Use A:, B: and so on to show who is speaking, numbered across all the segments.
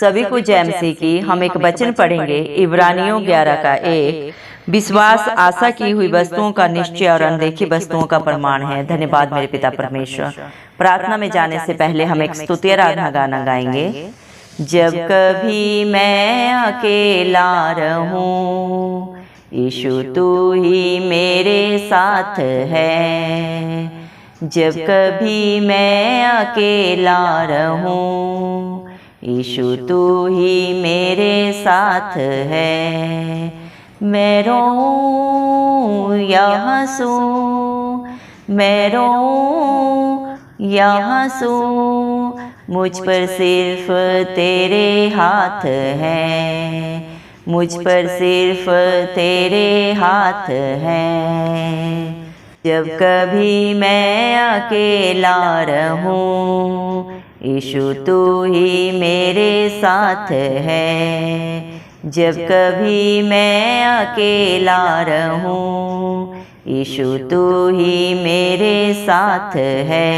A: सभी को जय मसीह की। हम एक वचन पढ़ेंगे इब्रानियों 11 का 1। विश्वास आशा की हुई वस्तुओं का निश्चय और अनदेखी वस्तुओं का प्रमाण है। धन्यवाद मेरे पिता परमेश्वर। प्रार्थना में जाने से पहले हम एक स्तुति आराधना गाना गाएंगे। जब कभी मैं अकेला रहूं, यीशु तू ही मेरे साथ है। जब कभी मैं अकेला रहूं, यीशु तू ही मेरे साथ है। मैं रोऊं या हंसूं, मैं रोऊं या हंसूं, मुझ पर सिर्फ तेरे हाथ हैं। मुझ पर सिर्फ तेरे हाथ हैं। जब कभी मैं अकेला रहूं, यीशु तू ही मेरे साथ है। जब कभी मैं अकेला रहूं, यीशु तू ही मेरे साथ है।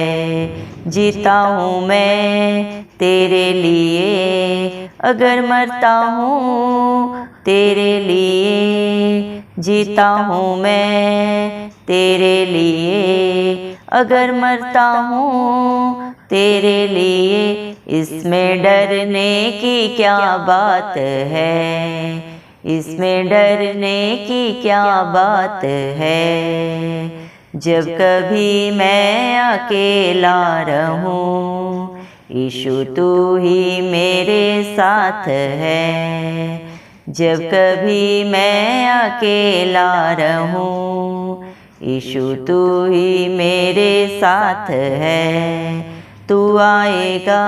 A: जीता हूँ मैं तेरे लिए, अगर मरता हूँ तेरे लिए। जीता हूँ मैं तेरे लिए, अगर मरता हूँ तेरे लिए। इसमें डरने की क्या बात है, इसमें डरने की क्या बात है। जब कभी मैं अकेला रहूं, यीशु तू ही मेरे साथ है। जब कभी मैं अकेला रहूं, यीशु तू ही मेरे साथ है। तू आएगा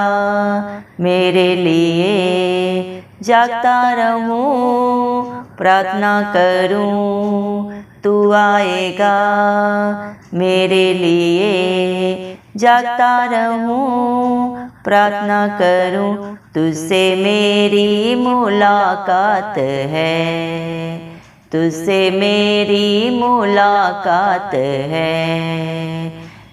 A: मेरे लिए, जागता रहूं, प्रार्थना करूं। तू आएगा मेरे लिए, जागता रहूं, प्रार्थना करूं। तुझसे मेरी मुलाकात है, तुझसे मेरी मुलाकात है।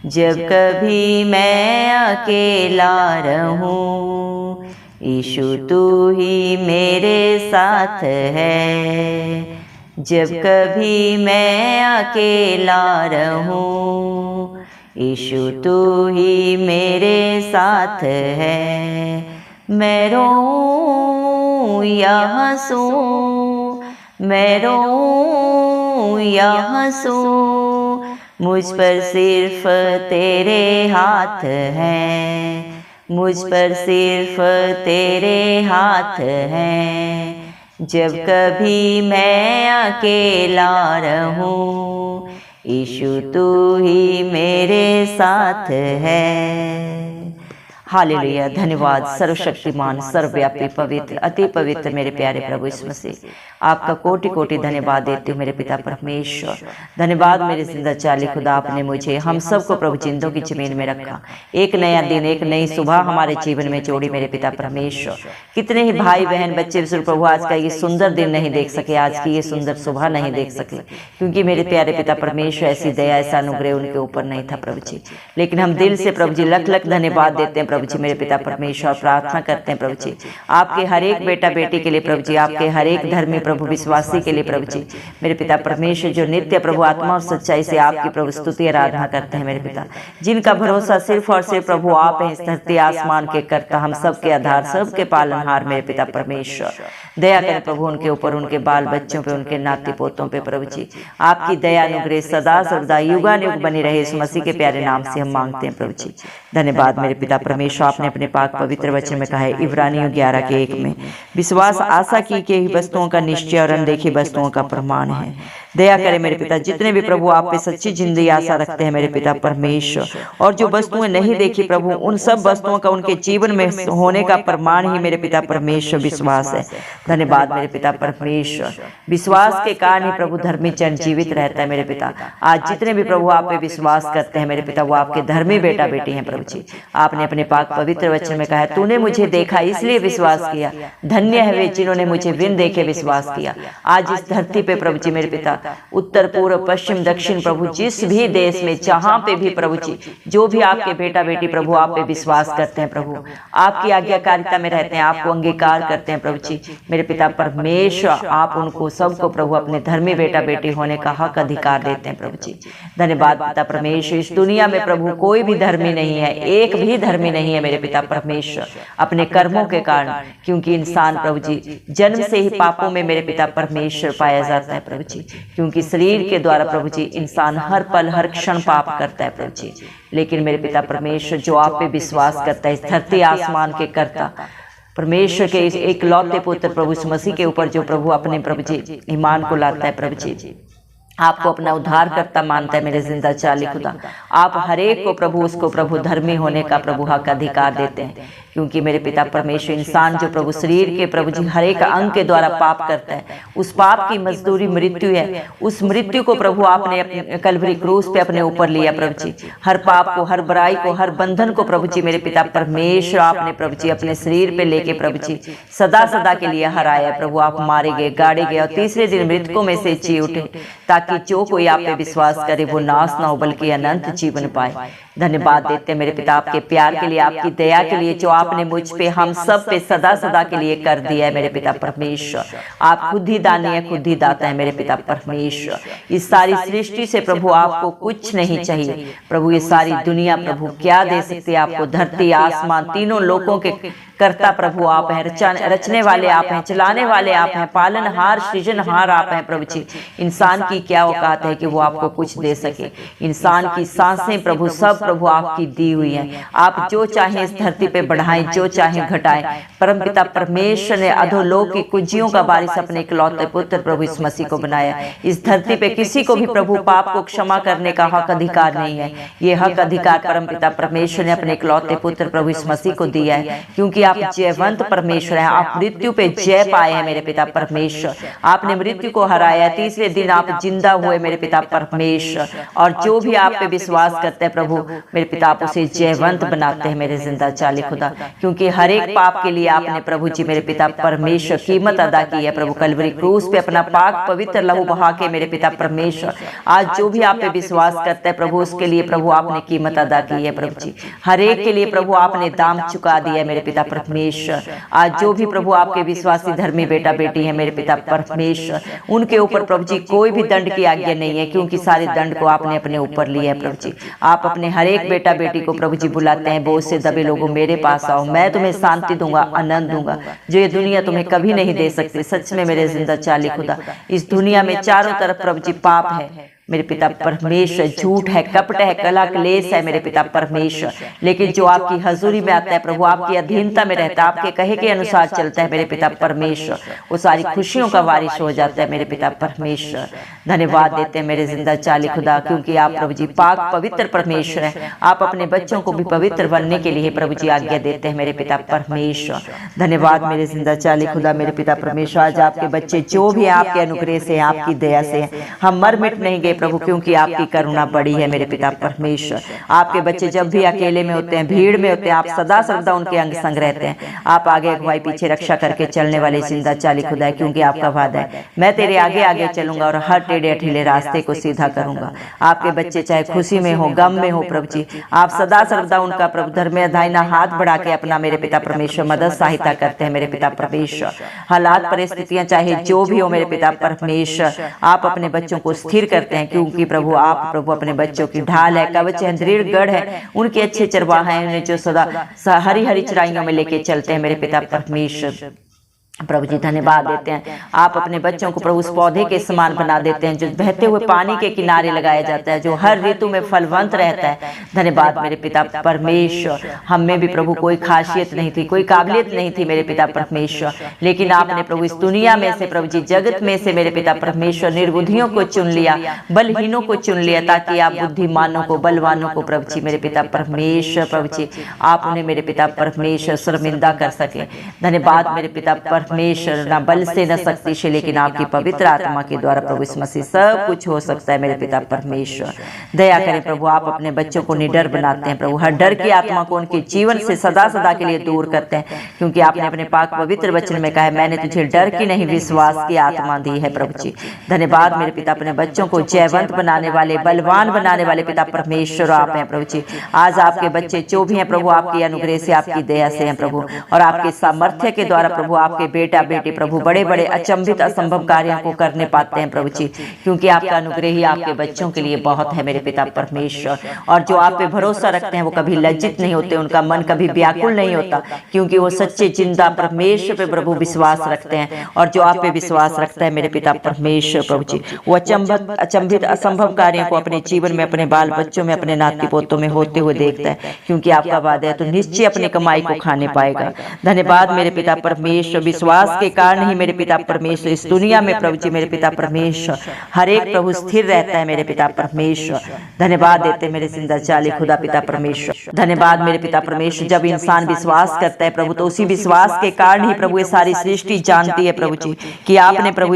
A: जब कभी मैं अकेला रहूं, यीशु तू ही मेरे साथ है। जब कभी मैं अकेला रहूं, यीशु तू ही मेरे साथ है। मैं रोऊं या हंसूं, मैं रोऊं या हंसूं, मुझ पर सिर्फ तेरे हाथ हैं। मुझ पर सिर्फ तेरे हाथ हैं। जब कभी मैं अकेला रहूं, यीशु तू ही मेरे साथ है। हालेलुया। धन्यवाद सर्वशक्तिमान, सर्वव्यापी, पवित्र, अति पवित्र मेरे प्यारे प्रभु यीशु मसीह, आपका कोटि कोटि धन्यवाद देती हूँ मेरे पिता परमेश्वर। धन्यवाद मेरे जिंदा चाली खुदा, आपने मुझे हम सबको प्रभु जिंदों की जमीन में रखा। एक नया दिन, एक नई सुबह हमारे जीवन में जोड़ी मेरे पिता परमेश्वर। कितने ही भाई बहन बच्चे विश्व प्रभु आज का ये सुंदर दिन नहीं देख सके, आज की ये सुंदर सुबह नहीं देख सके, क्योंकि मेरे प्यारे पिता परमेश्वर ऐसी दया, ऐसा अनुग्रह उनके ऊपर नहीं था प्रभु जी। लेकिन हम दिल से प्रभु जी लख लख धन्यवाद देते हैं प्रभु जी मेरे पिता परमेश्वर। प्रार्थना करते हैं प्रभु जी आपके हर एक बेटा बेटी के लिए प्रभु जी, आपके हर एक धर्मी प्रभु विश्वासी के लिए प्रभु जी मेरे पिता परमेश्वर, जो नित्य प्रभु आत्मा और सच्चाई से आपकी प्रभु स्तुति आराधना करते हैं मेरे पिता, जिनका भरोसा सिर्फ और सिर्फ प्रभु आप हैं, इस धरती आसमान के कर्ता, हम सबके आधार, सबके पालनहार मेरे पिता परमेश्वर। दया करें प्रभु उनके ऊपर, उनके बाल बच्चों पे, उनके नाती पोतों पे प्रभु जी। आपकी दया अनुग्रह सदा सर्वदा युगानुयुग बनी रहे, इस मसीह के प्यारे नाम से हम मांगते हैं प्रभु जी। धन्यवाद मेरे पिता परमेश्वर। आपने अपने पाक पवित्र वचन में कहा है इब्रानियों 11 के 1 में, विश्वास आशा की वस्तुओं का निश्चय और अनदेखी वस्तुओं का प्रमाण है। दया करें मेरे पिता, जितने भी प्रभु आप पे सच्ची जिंदगी आशा रखते हैं मेरे पिता परमेश्वर, और जो वस्तुएं नहीं देखी प्रभु, उन सब वस्तुओं का उनके जीवन में होने का प्रमाण ही मेरे पिता परमेश्वर विश्वास है। धन्यवाद मेरे पिता परमेश्वर। विश्वास के कारण ही प्रभु धर्मी जन जीवित रहता है मेरे पिता। आज जितने भी प्रभु आप पे विश्वास करते हैं मेरे पिता, वो आपके धर्मी बेटा बेटी हैं प्रभु जी। आपने अपने पाक पवित्र वचन में कहा है, तूने मुझे देखा इसलिए विश्वास किया, धन्य है वे जिन्होंने मुझे बिन देखे विश्वास किया। आज इस धरती पे प्रभु जी मेरे पिता उत्तर पूर्व पश्चिम दक्षिण प्रभु जिस भी देश में जहाँ पे भी प्रभु जी जो भी आपके बेटा बेटी प्रभु आप पे विश्वास करते हैं प्रभु, आपकी आज्ञाकारिता में रहते हैं, आपको अंगीकार करते हैं प्रभु जी मेरे पिता परमेश्वर, आप उनको सबको प्रभु अपने धर्मी बेटा बेटी होने का हक अधिकार देते हैं प्रभु जी। धन्यवाद पिता परमेश्वर। इस दुनिया में प्रभु कोई भी धर्मी नहीं है, एक भी धर्मी नहीं है मेरे पिता परमेश्वर अपने कर्मों के कारण, क्योंकि इंसान प्रभु जी जन्म से ही पापों में मेरे पिता परमेश्वर पाया जाता है प्रभु जी, क्योंकि शरीर के द्वारा प्रभु जी इंसान हर पल हर क्षण पाप करता है प्रभु जी। लेकिन मेरे पिता परमेश्वर जो आप पे विश्वास करता है, इस धरती आसमान के कर्ता परमेश्वर के इस एकलौते पुत्र प्रभु यीशु मसीह के ऊपर जो प्रभु अपने प्रभु जी ईमान को लाता है प्रभु जी, आपको अपना उद्धार करता मानता है मेरे जिंदा चाली खुदा, आप हरेक को प्रभु उसको प्रभु धर्मी होने का प्रभु हक अधिकार देते हैं, क्योंकि मेरे पिता परमेश्वर इंसान जो प्रभु शरीर के प्रभु जी हरेक अंग के द्वारा पाप करता है, उस पाप की मजदूरी मृत्यु है, उस मृत्यु को प्रभु आपने अपने कलवरी क्रूस पे अपने ऊपर लिया प्रभु जी। हर पाप को, हर बुराई को, हर बंधन को प्रभु जी मेरे पिता परमेश्वर आपने प्रभु जी अपने शरीर पे लेके प्रभु जी सदा सदा के लिए हराया प्रभु। आप मारे गए, गाड़े गए और तीसरे दिन मृतकों में से जी उठे, ताकि जो कोई आप पे विश्वास करे वो नाश ना हो बल्कि अनंत जीवन पाए। धन्यवाद देते हैं मेरे पिता आपके प्यार के लिए, आपकी दया के लिए जो आपने मुझ पे हम सब पे सदा सदा के लिए कर दिया है मेरे पिता परमेश्वर। आप खुद ही दानी है, खुद ही दाता है मेरे पिता परमेश्वर। इस सारी सृष्टि से प्रभु आपको कुछ नहीं चाहिए प्रभु, ये सारी दुनिया प्रभु क्या दे सकते हैं आपको, धरती आसमान तीनों लोगों के करता प्रभु आप हैं, रचने वाले आप हैं, चलाने वाले आप हैं, पालनहार सृजनहार आप हैं प्रभु जी। इंसान की क्या औकात है कि वो आपको कुछ दे सके, इंसान की सांसें प्रभु सब प्रभु आपकी दी हुई हैं, आप जो चाहें इस धरती पे बढ़ाएं, जो चाहें घटाएं। परमपिता परमेश्वर ने अधोलोक की कुंजियों का वारिस अपने इकलौते पुत्र प्रभु इस मसीह को बनाया। इस धरती पे किसी को भी प्रभु पाप को क्षमा करने का हक अधिकार नहीं है, ये हक अधिकार परमपिता परमेश्वर ने अपने इकलौते पुत्र प्रभु इस मसीह को दिया है, क्योंकि आप जयवंत परमेश्वर हैं, आप मृत्यु पे जय पाए हैं मेरे पिता परमेश्वर। आपने मृत्यु को हराया, तीसरे दिन आप जिंदा हुए मेरे पिता परमेश्वर, और जो भी आप पे विश्वास करते हैं प्रभु मेरे पिता आप उसे जयवंत बनाते हैं मेरे जिंदा चाली खुदा, क्योंकि हर एक पाप के लिए आपने प्रभु जी मेरे पिता परमेश्वर कीमत अदा की है प्रभु। कलवरी क्रूस पे अपना पाक पवित्र लहू बहा के मेरे पिता परमेश्वर आज जो भी आप पे विश्वास करते हैं प्रभु उसके लिए प्रभु आपने कीमत अदा की है प्रभु जी। हर एक के लिए प्रभु आपने दाम चुका दिया है मेरे पिता परमेश्वर। आज जो भी प्रभु आपके विश्वासी धर्मी बेटा बेटी है मेरे पिता परमेश्वर, उनके ऊपर प्रभु जी कोई भी दंड की आज्ञा नहीं है, क्योंकि सारे दंड को आपने अपने ऊपर लिया है प्रभु जी। आप अपने हर एक बेटा बेटी को प्रभु जी बुलाते हैं, बोझ से दबे लोगों मेरे पास आओ, मैं तुम्हें शांति दूंगा, आनंद दूंगा जो ये दुनिया तुम्हें कभी नहीं दे सकती। सच में मेरे जिंदा चाली खुदा, इस दुनिया में चारों तरफ प्रभु जी पाप है मेरे पिता परमेश्वर, झूठ है, कपट है, कलह क्लेश है मेरे पिता परमेश्वर, लेकिन जो आपकी हजूरी में आता है प्रभु, आपकी अधीनता में रहता है, आपके कहे के अनुसार चलता है मेरे पिता परमेश्वर, वो सारी खुशियों का वारिस हो जाता है मेरे पिता परमेश्वर। धन्यवाद देते हैं मेरे जिंदा चाली खुदा, क्योंकि आप प्रभु जी पाक पवित्र परमेश्वर है। आप अपने बच्चों को भी पवित्र बनने के लिए प्रभु जी आज्ञा देते हैं मेरे पिता परमेश्वर। धन्यवाद मेरे जिंदा चाली खुदा मेरे पिता परमेश्वर। आज आपके बच्चे जो भी आपके अनुग्रह से, आपकी दया से, हम मर मिट नहीं गए प्रभु, क्योंकि आपकी करुणा बड़ी है मेरे पिता परमेश्वर। आपके बच्चे जब भी अकेले में होते हैं, भीड़ में होते हैं, आप सदा सर्वदा उनके अंग संग रहते हैं। आप आगे अगुवाई पीछे रक्षा करके चलने वाले जिंदा चाली खुदा है, क्योंकि आपका वादा है मैं तेरे आगे आगे चलूंगा और हर टेढ़े अठीले रास्ते को सीधा करूंगा। आपके बच्चे चाहे खुशी में हो, गम में हो प्रभु जी, आप सदा सर्वदा उनका प्रभु धर्म दाहिना हाथ बढ़ा के अपना मेरे पिता परमेश्वर मदद सहायता करते हैं मेरे पिता परमेश्वर। हालात परिस्थितियां चाहे जो भी हो मेरे पिता परमेश्वर, आप अपने बच्चों को स्थिर करते हैं, क्योंकि प्रभु आप प्रभु अपने बच्चों की ढाल है, कवच है, दृढ़ गढ़ है, उनके अच्छे चरवाहा हैं, उन्हें जो सदा हरी हरी चराइयों में लेके चलते हैं मेरे पिता परमेश्वर। प्रभु जी धन्यवाद देते हैं, आप अपने बच्चों को प्रभु उस पौधे के समान बना देते हैं जो बहते हुए पानी के किनारे लगाया जाता है, जो हर ऋतु में फलवंत रहता है। धन्यवाद मेरे पिता परमेश्वर। हम में भी प्रभु कोई खासियत नहीं थी, कोई काबिलियत नहीं थी मेरे पिता परमेश्वर, लेकिन आपने प्रभु इस दुनिया में से प्रभु जी जगत में से मेरे पिता परमेश्वर निर्बुद्धियों को चुन लिया, बलहीनों को चुन लिया, ताकि आप बुद्धिमानों को, बलवानों को प्रभु जी मेरे पिता परमेश्वर प्रभु जी आप उन्हें मेरे पिता परमेश्वर शर्मिंदा कर सके। धन्यवाद मेरे पिता परमेश्वर, ना बल से न शक्ति से, लेकिन आपकी पवित्र आत्मा के द्वारा प्रभु इस मसीह सब कुछ हो सकता है मेरे पिता परमेश्वर। दया करें प्रभु, आप अपने बच्चों को निडर बनाते हैं प्रभु, हर डर की आत्मा को उनके जीवन से सदा सदा के लिए दूर करते हैं, क्योंकि आपने अपने पाक पवित्र वचन में कहा है, मैंने तुझे डर की नहीं विश्वास की आत्मा दी है प्रभु जी। धन्यवाद मेरे पिता, अपने बच्चों को जयवंत बनाने वाले, बलवान बनाने वाले पिता परमेश्वर आप हैं प्रभु जी। आज आपके बच्चे जो भी हैं प्रभु, आपकी अनुग्रह से, आपकी दया से हैं प्रभु, और आपके सामर्थ्य के द्वारा प्रभु आपके बेटा बेटी प्रभु बड़े बड़े अचंभित असंभव कार्यों को करने पाते हैं प्रभु जी, क्योंकि आपका अनुग्रह ही आपके बच्चों के लिए बहुत है मेरे पिता परमेश्वर। और जो आप पे भरोसा रखते हैं वो कभी लज्जित नहीं होते, उनका मन कभी व्याकुल नहीं होता, क्योंकि वो सच्चे जिंदा परमेश्वर पे प्रभु विश्वास रखते हैं। और जो आप पे विश्वास रखता है मेरे पिता परमेश्वर प्रभु जी, वो अचंभित असंभव कार्यों को अपने जीवन में, अपने बाल बच्चों में, अपने नाती पोतों में होते हुए देखता है, क्योंकि आपका वादा है तो निश्चय अपनी कमाई को खाने पाएगा। धन्यवाद मेरे पिता परमेश्वर, विश्वास के कारण ही मेरे पिता परमेश्वर इस दुनिया में प्रभु जी मेरे पिता परमेश्वर हर एक प्रभु स्थिर रहता है मेरे पिता परमेश्वर। धन्यवाद देते मेरे जिंदा चाली खुदा पिता परमेश्वर। धन्यवाद मेरे पिता परमेश्वर, जब इंसान विश्वास करता है प्रभु तो उसी विश्वास के कारण ही प्रभु ये सारी सृष्टि जानती है प्रभु जी कि आपने प्रभु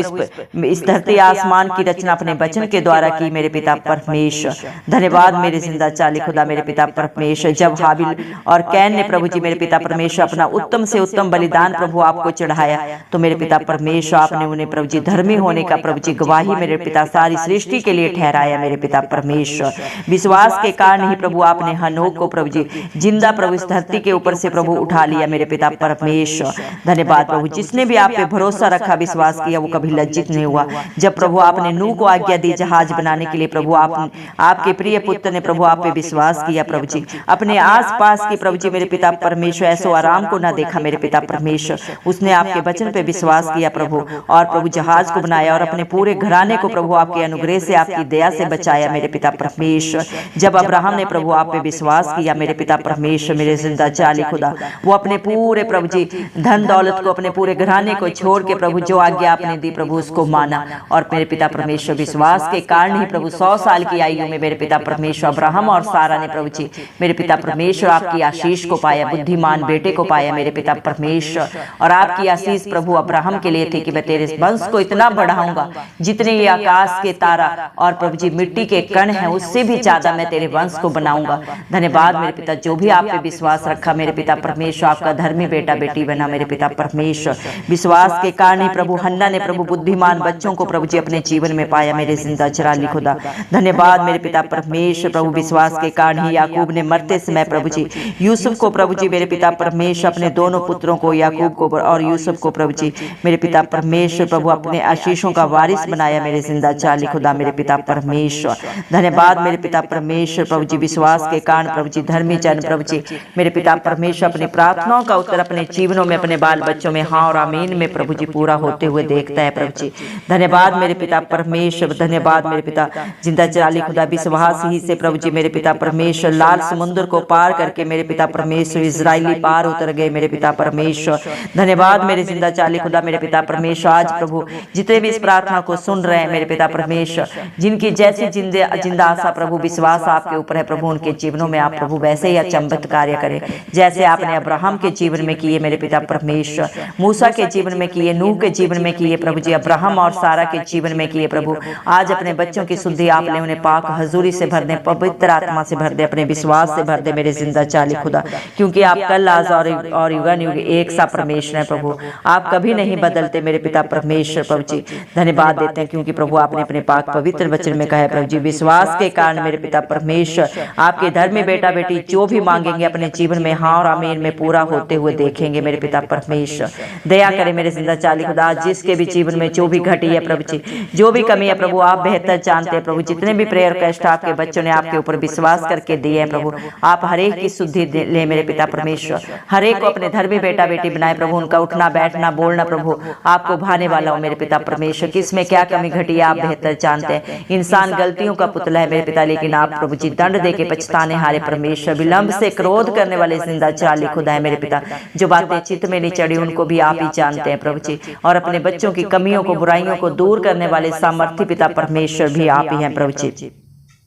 A: इस धरती आसमान की रचना अपने वचन के द्वारा की मेरे पिता परमेश्वर। धन्यवाद मेरे जिंदा चाली खुदा मेरे पिता परमेश्वर, जब हाबिल और कैन ने प्रभु जी मेरे पिता परमेश्वर अपना उत्तम से उत्तम बलिदान प्रभु आपको चढ़ाया, तो मेरे पिता परमेश्वर आपने उन्हें प्रभु जी धर्मी होने का प्रभु जी गवाही मेरे पिता सारी सृष्टि के लिए ठहराया मेरे पिता परमेश्वर। विश्वास के कारण ही प्रभु आपने हनोक को प्रभु जी जिंदा प्रभु इस धरती के ऊपर से प्रभु उठा लिया मेरे पिता परमेश्वर। धन्यवाद प्रभु, जिसने भी आप पे भरोसा रखा, विश्वास किया, वो कभी लज्जित नहीं हुआ। जब प्रभु आपने नूह को आज्ञा दी जहाज बनाने के लिए प्रभु आपके प्रिय पुत्र ने प्रभु आप पे विश्वास किया प्रभु जी, अपने आसपास की प्रभु जी मेरे पिता परमेश्वर ऐसो आराम को ना देखा मेरे पिता परमेश्वर, उसने आपके वचन पे विश्वास किया प्रभु, और प्रभु जहाज को बनाया और अपने पूरे घराने को प्रभु आपके अनुग्रह से, आपकी दया से बचाया मेरे पिता परमेश्वर। जब अब्राहम ने प्रभु आप पे विश्वास किया मेरे पिता परमेश्वर मेरे जिंदा चाली खुदा, वो अपने पूरे प्रभु जी धन दौलत को, अपने पूरे घराने को छोड़ के प्रभु जो आज्ञा आपने दी प्रभु उसको माना, और मेरे पिता परमेश्वर विश्वास के कारण ही प्रभु 100 साल की आयु में मेरे पिता परमेश्वर अब्राहम और सारा ने प्रभु जी मेरे पिता परमेश्वर आपकी आशीष को पाया, बुद्धिमान बेटे को पाया मेरे पिता परमेश्वर। और आपकी आशीष प्रभु अब्राहम के लिए थी कि मैं तेरे वंश को इतना बढ़ाऊंगा जितने ये आकाश के तारा और प्रभु जी मिट्टी के कण हैं उससे भी ज्यादा मैं तेरे वंश को बनाऊंगा। धन्यवाद मेरे पिता, जो भी आप पे विश्वास रखा मेरे पिता परमेश्वर आपका धर्मी बेटा बेटी बना मेरे पिता परमेश्वर। विश्वास के कारण ही प्रभु हन्ना ने प्रभु बुद्धिमान बच्चों को प्रभु जी अपने जीवन में पाया मेरे जिंदा चराली खुदा। धन्यवाद मेरे पिता परमेश्वर, प्रभु विश्वास के कारण ही याकूब ने मरते समय प्रभु जी यूसुफ को प्रभु जी मेरे पिता परमेश्वर अपने दोनों पुत्रों को याकूब को और यूसुफ को प्रभु जी मेरे पिता परमेश्वर प्रभु अपने आशीषों का वारिस बनाया मेरे जिंदा चाली खुदा मेरे पिता परमेश्वर। धन्यवाद मेरे पिता परमेश्वर, प्रभु जी विश्वास के कारण प्रभु जी धर्मी जन प्रभु जी मेरे पिता परमेश्वर अपनी प्रार्थनाओं का उत्तर अपने जीवनों में, अपने बाल बच्चों में हाँ और आमीन में प्रभु जी पूरा होते हुए देखता है प्रभु जी। धन्यवाद मेरे पिता परमेश्वर, धन्यवाद मेरे पिता जिंदा चराली खुदा, विश्वास ही से प्रभु जी मेरे पिता परमेश्वर लाल समुद्र को पार करके मेरे पिता परमेश्वर इजरायली पार उतर गए मेरे पिता परमेश्वर। धन्यवाद मेरे जिंदा चाली खुदा मेरे पिता परमेश्वर, आज प्रभु जितने भी इस प्रार्थना को सुन रहे हैं मेरे पिता परमेश्वर, जिनकी जैसी जिंदा आशा प्रभु विश्वास आपके ऊपर है प्रभु, उनके जीवनों में आप प्रभु वैसे ही अचंभित कार्य करें जैसे आपने अब्राहम के जीवन में किए मेरे पिता परमेश्वर, मूसा के जीवन में किए, नूह के जीवन में किए प्रभु जी, अब्राहम और सारा के जीवन में किए प्रभु। आज अपने बच्चों की शुद्धि आपने उन्हें पाक हजूरी से भर दे, पवित्र आत्मा से भर दे, अपने विश्वास से भर दे मेरे जिंदा चाली खुदा, क्योंकि आप कल आज और युगान युग एक सा परमेश्वर है प्रभु, आप कभी नहीं बदलते मेरे पिता परमेश्वर प्रभु जी। धन्यवाद देते हैं क्योंकि प्रभु आपने अपने पाक पवित्र वचन में कहा है प्रभु जी विश्वास के कारण मेरे पिता परमेश्वर आपके धर्मी बेटा बेटी जो भी मांगेंगे अपने जीवन में हाँ और आमीन में पूरा होते हुए देखेंगे मेरे पिता परमेश्वर। दया करें मेरे जिंदा चाली खुदा, जिसके भी जीवन में जो भी घटी है प्रभु जी, जो भी कमी है प्रभु आप बेहतर जानते हैं प्रभु। जितने भी प्रेयर कष्ट आपके बच्चों ने आपके ऊपर विश्वास करके दिए हैं प्रभु, आप हर एक की शुद्धि ले मेरे पिता परमेश्वर, हर एक को अपने धर्मी बेटा बेटी बनाए प्रभु, उनका उठना बैठना बोलना प्रभु आपको भाने वाला हो मेरे पिता परमेश्वर। किसमें क्या कमी घटी है आप बेहतर जानते हैं। इंसान गलतियों का पुतला है मेरे पिता, लेकिन आप प्रभु जी दंड दे के पछताने हारे परमेश्वर, विलंब से क्रोध करने वाले जिंदा चाली खुदा है मेरे पिता। जो बातें चित्त में नहीं चढ़ी उनको भी आप ही जानते हैं प्रभु जी, और अपने बच्चों की कमियों को बुराइयों को दूर करने वाले सामर्थ्य पिता परमेश्वर भी आप ही हैं प्रभु जी।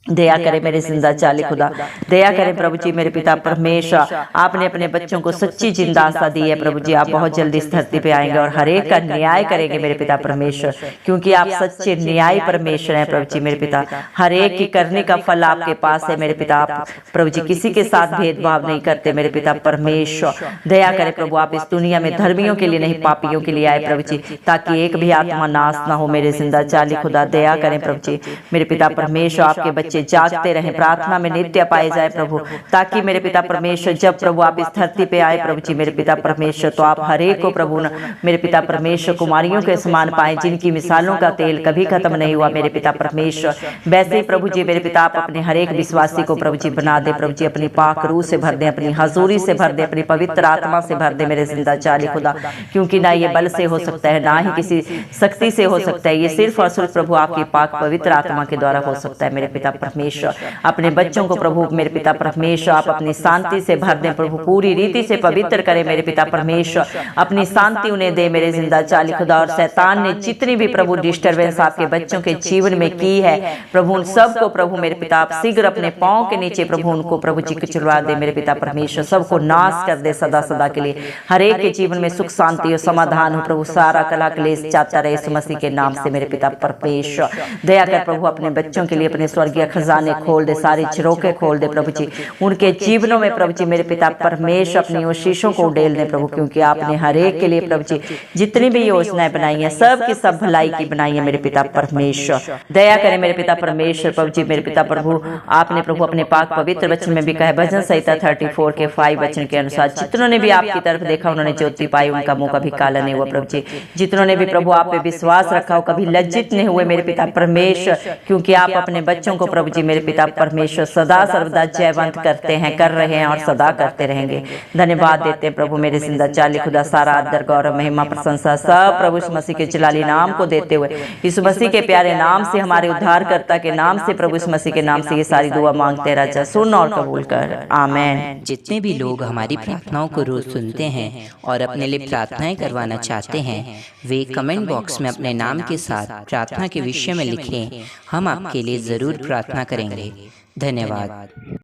A: दया करें मेरे जिंदा चाली खुदा, दया करें प्रभु जी मेरे पिता परमेश्वर। आपने अपने बच्चों को सच्ची जिंदा आशा दी है प्रभु जी। आप बहुत जल्दी इस धरती पे आएंगे और हर एक का न्याय करेंगे मेरे पिता परमेश्वर, क्योंकि आप सच्चे न्याय परमेश्वर हैं प्रभु जी मेरे पिता। हर एक की करने का फल आपके पास है मेरे पिता। आप प्रभु जी किसी के साथ भेदभाव नहीं करते मेरे पिता परमेश्वर। दया करें प्रभु, आप इस दुनिया में धर्मियों के लिए नहीं पापियों के लिए आए प्रभु जी, ताकि एक भी आत्मा नाश ना हो मेरे जिंदा चाली खुदा। दया करें प्रभु जी मेरे पिता परमेश्वर, आपके बच्चे जागते रहें, प्रार्थना में नित्य पाए जाए प्रभु, ताकि मेरे पिता परमेश्वर जब प्रभु आप इस धरती पे आए प्रभु जी मेरे पिता परमेश्वर, तो आप हर एक को प्रभु मेरे पिता परमेश्वर कुमारियों के समान पाए, जिनकी मिसालों का तेल कभी खत्म नहीं हुआ मेरे पिता परमेश्वर। वैसे ही प्रभु जी मेरे पिता आप अपने हर एक विश्वासी को प्रभु जी बना दे प्रभु जी, अपनी पाक रूह से भर दे, अपनी हजूरी से भर दे, अपनी पवित्र आत्मा से भर दे मेरे जिंदा चाली खुदा। क्योंकि ना ये बल से हो सकता है, ना ही किसी शक्ति से हो सकता है, ये सिर्फ और सिर्फ प्रभु आपकी पाक पवित्र आत्मा के द्वारा हो सकता है मेरे पिता परमेश्वर। अपने बच्चों को प्रभु मेरे पिता परमेश्वर आप अपनी शांति से भर दें प्रभु, पूरी रीति से पवित्र करें मेरे पिता परमेश्वर। अपनी शांति उन्हें दे मेरे जिंदा चाली खुदा। और शैतान ने जितनी भी प्रभु डिस्टर्बेंस आपके बच्चों के जीवन में की है प्रभु, उन सबको प्रभु मेरे पिता आप शीघ्र अपने पांव के नीचे प्रभु उनको प्रभु जी कुचलवा दे मेरे पिता परमेश्वर। सबको नाश कर दे सदा सदा के लिए। हर एक के जीवन में सुख शांति और समाधान हो प्रभु, सारा कला क्लेश जाता रहे यीशु मसीह के नाम से मेरे पिता परमेश्वर। दया कर प्रभु अपने बच्चों के लिए अपने स्वर्गीय खजाने खोल दे, सारे झरोके खोल दे प्रभु जी उनके जीवनों में प्रभु जी मेरे पिता परमेश्वर। अपनी आशीषों को उड़ेल दे प्रभु, क्योंकि आपने हर एक के लिए प्रभु जी जितनी भी योजनाएं बनाई हैं सब की सब भलाई की बनाई है मेरे पिता परमेश्वर। दया करें मेरे पिता परमेश्वर प्रभु जी मेरे पिता प्रभु। आपने प्रभु अपने पाक पवित्र वचन में भी कहा, भजन संहिता 34 के 5 वचन के अनुसार, जितनों ने भी आपकी तरफ देखा उन्होंने ज्योति पाई, उनका मुंह कभी काला नहीं हुआ प्रभु जी। जितनों ने भी प्रभु आप पे विश्वास रखा हो कभी लज्जित नहीं हुए मेरे पिता परमेश्वर, क्योंकि आप अपने बच्चों को प्रभु जी मेरे पिता परमेश्वर सदा सर्वदा जयवंत करते हैं, कर रहे हैं और सदा करते रहेंगे। धन्यवाद देते हैं प्रभु मेरे जिंदा चाली खुदा। सारा आदर गौरव महिमा प्रशंसा सब प्रभु यीशु मसीह के जलाली नाम को देते हुए, यीशु मसीह के प्यारे नाम से, हमारे उद्धारकर्ता के नाम से, प्रभु यीशु मसीह के नाम से ये सारी दुआ मांगते हैं राजा, सुन और कबूल कर, आमीन।
B: जितने भी लोग हमारी प्रार्थनाओं को रोज सुनते हैं और अपने लिए प्रार्थनाएं करवाना चाहते हैं, वे कमेंट बॉक्स में अपने नाम के साथ प्रार्थना के विषय में लिखें। हम आपके लिए जरूर प्रार्थना करेंगे। धन्यवाद।